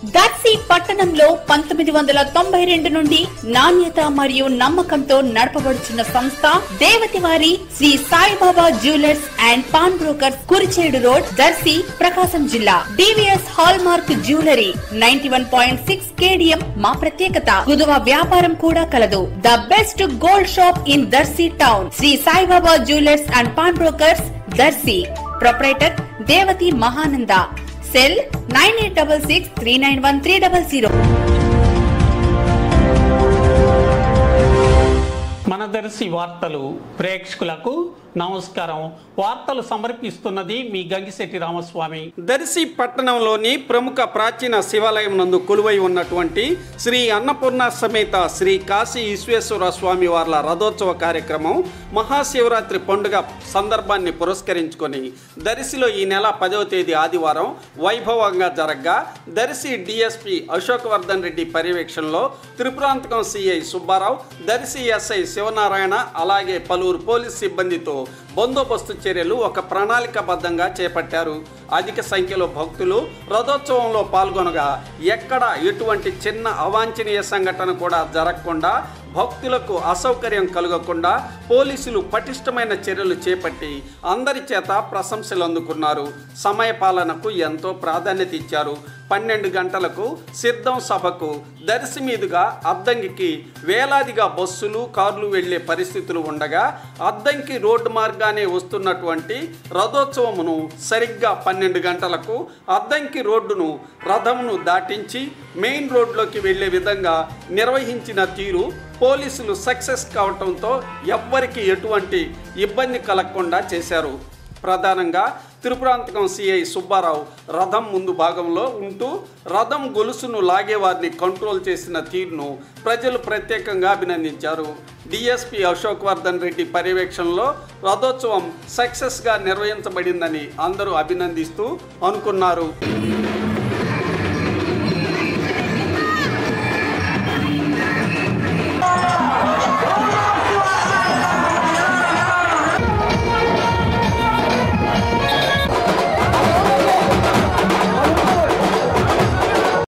దర్శి పట్టణంలో 1992 నుండి నాణ్యత మరియు నమ్మకంతో నడపబడుచున్న సంస్థ దేవతివారి Shri Saibaba jewellers and pawn brokers Kurichedu road Darsi Prakasam జిల్లా DVS hallmark jewellery 91.6 KDM మా ప్రత్యేకత. కుదువ వ్యాపారం కూడా కలదు. The best gold shop in Darsi town Shri Saibaba jewellers and pawn brokers Darsi. Proprietor Devathi Mahananda. Cell 9866391300. మన దర్శి వార్తలు ప్రేక్షకులకు నమస్కారం. వార్తలు సమర్పిస్తున్నది మీ గంగిశెట్టి రామస్వామి. దర్శి పట్టణంలోని ప్రముఖ ప్రాచీన శివాలయం నందు కొలువై ఉన్నటువంటి శ్రీ అన్నపూర్ణ సమేత శ్రీ కాశీ విశ్వేశ్వర స్వామి వార్ల రథోత్సవ కార్యక్రమం మహాశివరాత్రి పండుగ సందర్భాన్ని పురస్కరించుకొని దర్శిలో ఈ నెల 10వ తేదీ ఆదివారం వైభవంగా జరగ్గా దర్శి డిఎస్పి అశోక్ వర్ధన్ రెడ్డి పర్యవేక్షణలో త్రిపురాంతకం సిఐ సుబ్బారావు, దర్శి ఎస్ఐ శివనారాయణ అలాగే పలువురు పోలీస్ సిబ్బందితో బందోబస్తు చర్యలు ఒక ప్రణాళికాబద్ధంగా చేపట్టారు. అధిక సంఖ్యలో భక్తులు రథోత్సవంలో పాల్గొనగా ఎక్కడ ఎటువంటి చిన్న అవాంఛనీయ సంఘటన కూడా జరగకుండా భక్తులకు అసౌకర్యం కలగకుండా పోలీసులు పటిష్టమైన చర్యలు చేపట్టి అందరి చేత ప్రశంసలు అందుకున్నారు. సమయపాలనకు ఎంతో ప్రాధాన్యత ఇచ్చారు. 12 గంటలకు సిద్ధం సభకు దర్శి మీదుగా అద్దంకికి వేలాదిగా బస్సులు కార్లు వెళ్లే పరిస్థితులు ఉండగా అద్దంకి రోడ్డు మార్గానే వస్తున్నటువంటి రథోత్సవమును సరిగ్గా 12 గంటలకు అద్దంకి రోడ్డును రథమును దాటించి మెయిన్ రోడ్లోకి వెళ్లే విధంగా నిర్వహించిన తీరు పోలీసులు సక్సెస్ కావటంతో ఎవ్వరికి ఎటువంటి ఇబ్బంది కలగకుండా చేశారు. ప్రధానంగా త్రిపురాంతకం సిఐ సుబ్బారావు రథం ముందు భాగంలో ఉంటూ రథం గొలుసును లాగేవారిని కంట్రోల్ చేసిన తీరును ప్రజలు ప్రత్యేకంగా అభినందించారు. డిఎస్పి అశోక్ వర్ధన్ రెడ్డి పర్యవేక్షణలో రథోత్సవం సక్సెస్గా నిర్వహించబడిందని అందరూ అభినందిస్తూ అనుకున్నారు.